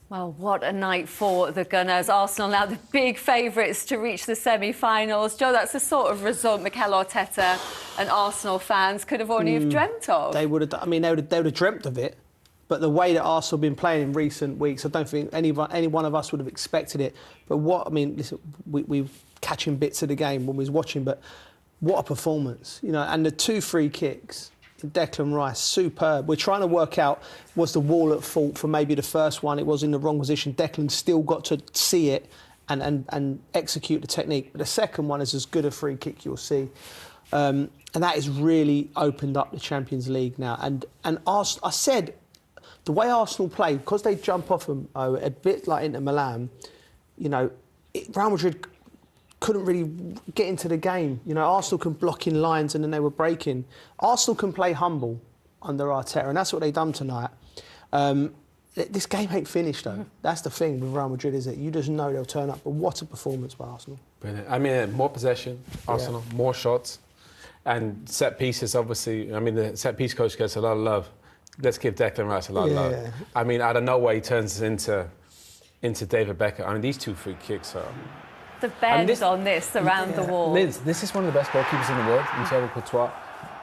Well, what a night for the Gunners. Arsenal now the big favourites to reach the semi-finals. Joe, that's the sort of result Mikel Arteta and Arsenal fans could have only have dreamt of. They would have. I mean, they would have dreamt of it. But the way that Arsenal have been playing in recent weeks, I don't think any one of us would have expected it. But listen, we catching bits of the game when we was watching, but what a performance, and the 2 free kicks. Declan Rice, superb. We're trying to work out, was the wall at fault for maybe the first one? It was in the wrong position. Declan still got to see it and execute the technique. But the second one is as good a free kick you'll see. And that has really opened up the Champions League now. And I said, the way Arsenal play, because they jump off them, a bit like Inter Milan, Real Madrid couldn't really get into the game. Arsenal can block in lines and then they were breaking. Arsenal can play humble under Arteta, and that's what they done tonight. This game ain't finished, though. That's the thing with Real Madrid, is that you just know they'll turn up. But what a performance by Arsenal. Brilliant. I mean, more possession, Arsenal, more shots, and set pieces, obviously. I mean, the set piece coach gets a lot of love. Let's give Declan Rice a lot of love. Yeah. I mean, out of nowhere, he turns into David Beckham. I mean, these 2 free kicks are... The bend on this around the wall. Liz, this is one of the best goalkeepers in the world, in Thibaut Courtois.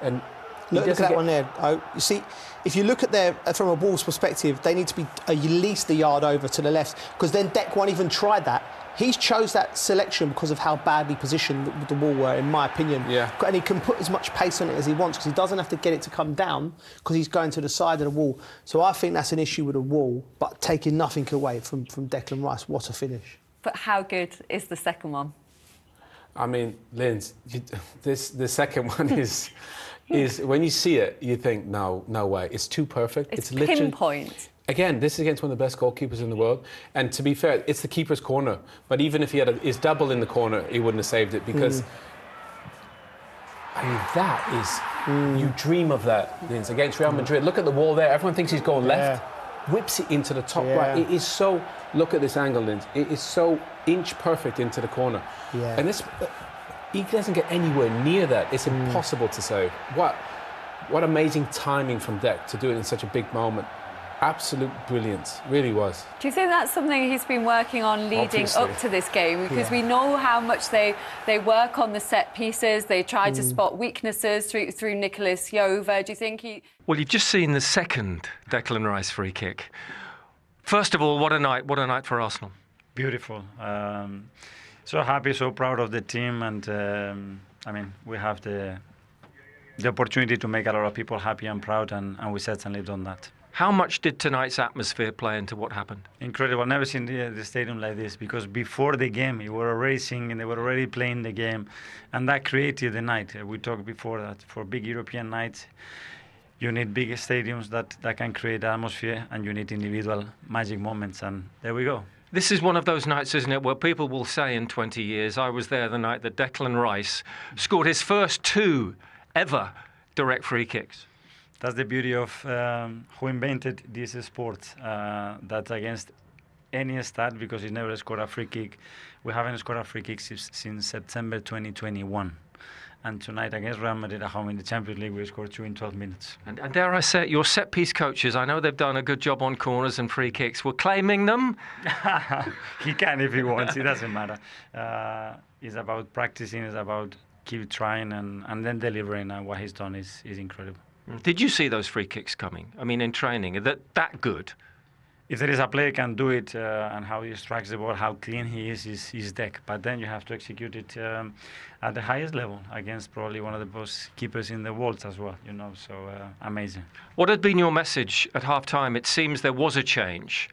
And look at that one there. You see, if you look at from a Wolves perspective, they need to be at least a yard over to the left, because then Dec won't even try that. He's chose that selection because of how badly positioned the wall were, in my opinion. Yeah. And he can put as much pace on it as he wants, because he doesn't have to get it to come down, because he's going to the side of the wall. So I think that's an issue with the wall, but taking nothing away from Declan Rice. What a finish. But how good is the second one? I mean, Linz, the second one is when you see it, you think, no way. It's too perfect. It's literally pinpoint. Again, this is against one of the best goalkeepers in the world. And to be fair, it's the keeper's corner. But even if he had his double in the corner, he wouldn't have saved it, because I mean, that is, you dream of that, Linz, against Real Madrid. Look at the wall there. Everyone thinks he's going left. Whips it into the top right. It is so, look at this angle, Linz. It is so inch perfect into the corner. Yeah. And he doesn't get anywhere near that. It's impossible to save. What amazing timing from Dec to do it in such a big moment. Absolute brilliance, really was. Do you think that's something he's been working on leading up to this game? Because we know how much they work on the set pieces. They try to spot weaknesses through Nicolas Jova. Do you think he... Well, you've just seen the second Declan Rice free kick. First of all, what a night for Arsenal. Beautiful. So happy, so proud of the team, and I mean, we have the opportunity to make a lot of people happy and proud, and we certainly done that. How much did tonight's atmosphere play into what happened? Incredible. I've never seen the stadium like this, because before the game, we were already singing, they were already playing the game, and that created the night. We talked before that for big European nights, you need big stadiums that can create atmosphere, and you need individual magic moments, and there we go. This is one of those nights, isn't it, where people will say in 20 years, I was there the night that Declan Rice scored his first 2 ever direct free kicks. That's the beauty of who invented this sport. That's against any stat, because he never scored a free kick. We haven't scored a free kick since September 2021. And tonight against Real Madrid at home in the Champions League, we scored 2 in 12 minutes. And dare I say it, your set-piece coaches, I know they've done a good job on corners and free kicks. We're claiming them. He can if he wants. It doesn't matter. It's about practicing. It's about keep trying and then delivering. And what he's done is incredible. Did you see those free kicks coming? I mean, in training, that good? If there is a player can do it, and how he strikes the ball, how clean he is Dec. But then you have to execute it at the highest level against probably one of the best keepers in the world as well. So amazing. What had been your message at half-time? It seems there was a change.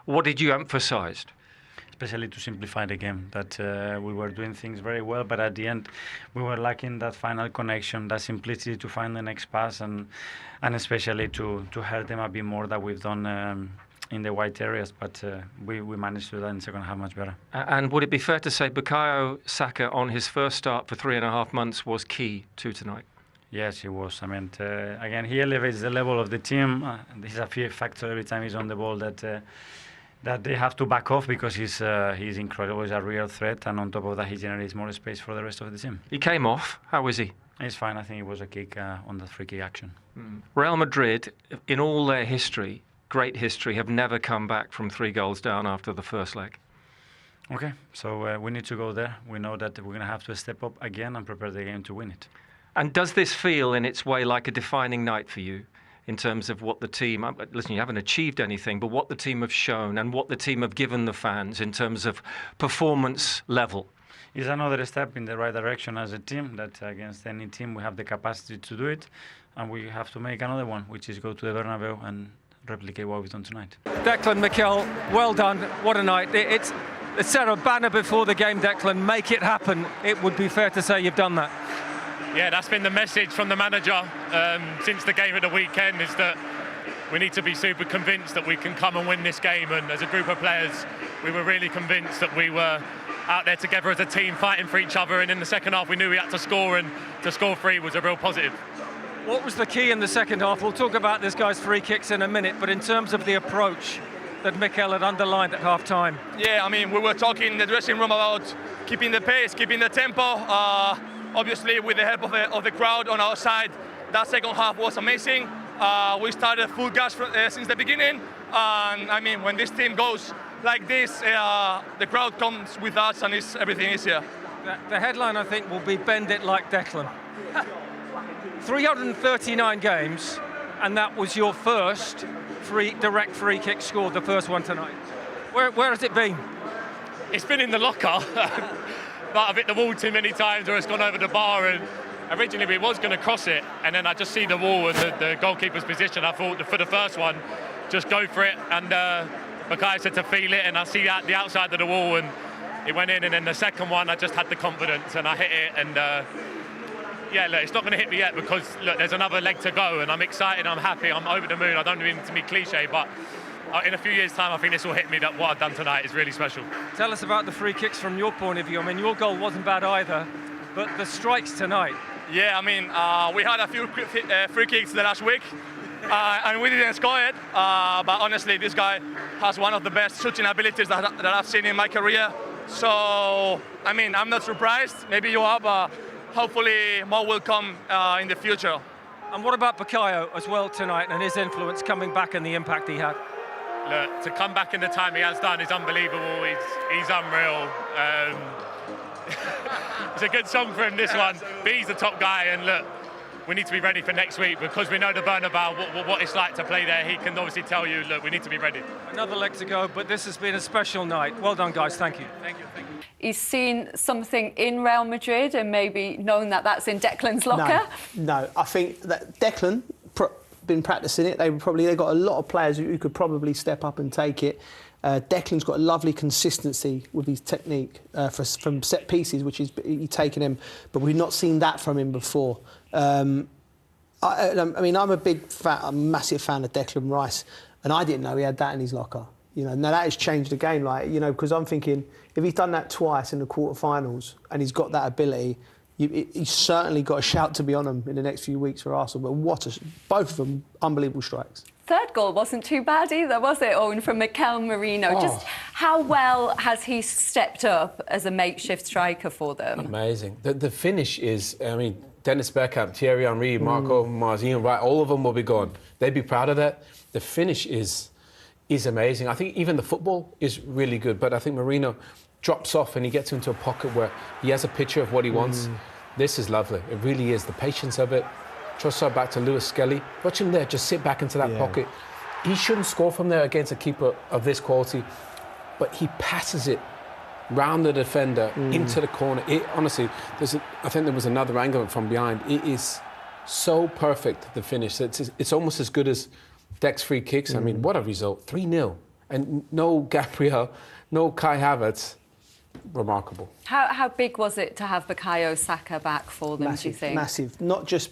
What did you emphasise? Especially to simplify the game, that we were doing things very well, but at the end we were lacking that final connection, that simplicity to find the next pass, and especially to hurt them a bit more that we've done in the white areas, but we managed to do that in the second half much better. And would it be fair to say Bukayo Saka on his first start for 3.5 months was key to tonight? Yes, he was. I mean, again, he elevates the level of the team. He's a fear factor every time he's on the ball that they have to back off, because he's incredible. He's a real threat, and on top of that, he generates more space for the rest of the team. He came off. How was he? He's fine. I think it was a kick on the free kick action. Real Madrid, in all their history, great history, have never come back from 3 goals down after the first leg. Okay, so we need to go there. We know that we're going to have to step up again and prepare the game to win it. And does this feel in its way like a defining night for you in terms of what the team, listen, you haven't achieved anything, but what the team have shown and what the team have given the fans in terms of performance level? It's another step in the right direction as a team, that against any team we have the capacity to do it, and we have to make another one, which is go to the Bernabeu and replicate what we've done tonight. Declan, Mikel, well done. What a night. It's set a banner before the game, Declan. Make it happen. It would be fair to say you've done that. Yeah, that's been the message from the manager since the game at the weekend, is that we need to be super convinced that we can come and win this game. And as a group of players, we were really convinced that we were out there together as a team fighting for each other. And in the second half, we knew we had to score, and to score 3 was a real positive. What was the key in the second half? We'll talk about this guy's free kicks in a minute, but in terms of the approach that Mikel had underlined at half-time. Yeah, I mean, we were talking in the dressing room about keeping the pace, keeping the tempo. Obviously, with the help of the crowd on our side, that second half was amazing. We started full gas since the beginning. And I mean, when this team goes like this, the crowd comes with us and it's everything easier. The headline, I think, will be "Bend it like Declan." 339 games, and that was your first direct free kick scored, the first one tonight. Where has it been? It's been in the locker. But I've hit the wall too many times, or it's gone over the bar. And originally we was going to cross it, and then I just see the wall and the goalkeeper's position. I thought for the first one, just go for it. And Mikel said to feel it, and I see the outside of the wall, and it went in. And then the second one, I just had the confidence, and I hit it. And yeah, look, it's not going to hit me yet because look, there's another leg to go, and I'm excited, I'm happy, I'm over the moon. I don't mean to be cliche, but in a few years' time, I think this will hit me that what I've done tonight is really special. Tell us about the free kicks from your point of view. I mean, your goal wasn't bad either, but the strikes tonight. Yeah, I mean, we had a few free kicks the last week, and we didn't score it. But honestly, this guy has one of the best shooting abilities that I've seen in my career. So, I mean, I'm not surprised. Maybe you are, but hopefully more will come in the future. And what about Bukayo as well tonight, and his influence coming back and the impact he had? Look, to come back in the time he has done is unbelievable. He's unreal. It's a good song for him, this one. But he's the top guy, and look, we need to be ready for next week because we know the Bernabeu, what it's like to play there. He can obviously tell you, look, we need to be ready. Another leg to go, but this has been a special night. Well done, guys. Thank you. Thank you. Thank you. He's seen something in Real Madrid and maybe known that that's in Declan's locker? No, I think that Declan been practicing it. They've got a lot of players who could probably step up and take it. Declan's got a lovely consistency with his technique from set pieces, which is he's taking him, but we've not seen that from him before. I mean, I'm a massive fan of Declan Rice, and I didn't know he had that in his locker. You know, now that has changed the game, like, you know, because I'm thinking if he's done that twice in the quarterfinals and he's got that ability, he's certainly got a shout to be on him in the next few weeks for Arsenal. But both of them unbelievable strikes. Third goal wasn't too bad either, was it, Owen, from Mikel Merino? Oh. Just how well has he stepped up as a makeshift striker for them? Amazing. The finish is, I mean, Dennis Bergkamp, Thierry Henry, Marco Marzino, right, all of them will be gone. They'd be proud of that. The finish is amazing. I think even the football is really good, but I think Merino drops off and he gets into a pocket where he has a picture of what he wants. This is lovely. It really is. The patience of it. Trossard back to Lewis Skelly. Watch him there, just sit back into that pocket. He shouldn't score from there against a keeper of this quality, but he passes it round the defender into the corner. Honestly, I think there was another angle from behind. It is so perfect, the finish. It's almost as good as Dec's free kicks. I mean, what a result. 3-0. And no Gabriel, no Kai Havertz. Remarkable. How big was it to have Bukayo Saka back for them, do you think? Massive. Not just...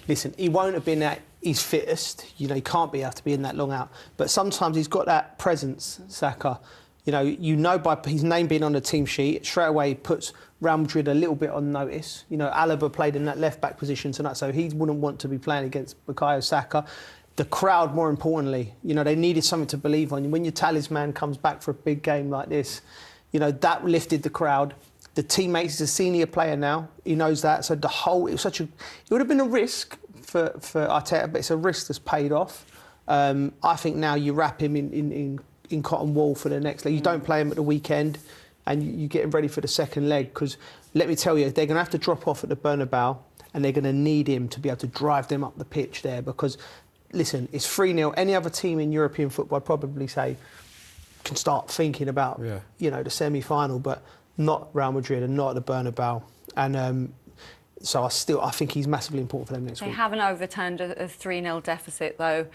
Listen, he won't have been at his fittest. You know, he can't have to be in that long out. But sometimes he's got that presence, Saka. You know by his name being on the team sheet, straight away he puts Real Madrid a little bit on notice. You know, Alaba played in that left-back position tonight, so he wouldn't want to be playing against Bukayo Saka. The crowd, more importantly, you know, they needed something to believe on. When your talisman comes back for a big game like this, you know, that lifted the crowd. The teammates, he's a senior player now. He knows that. So it would have been a risk for Arteta, but it's a risk that's paid off. I think now you wrap him in cotton wool for the next leg. You don't play him at the weekend, and you get him ready for the second leg, because let me tell you, they're going to have to drop off at the Bernabeu, and they're going to need him to be able to drive them up the pitch there, because, listen, it's 3-0. Any other team in European football, I'd probably say, can start thinking about, you know, the semi-final, but not Real Madrid and not at the Bernabeu. And so I think he's massively important for them next week. They haven't overturned a 3-0 deficit, though,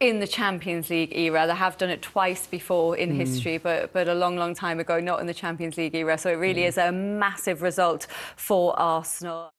in the Champions League era. They have done it twice before in history, but a long, long time ago, not in the Champions League era. So it really is a massive result for Arsenal.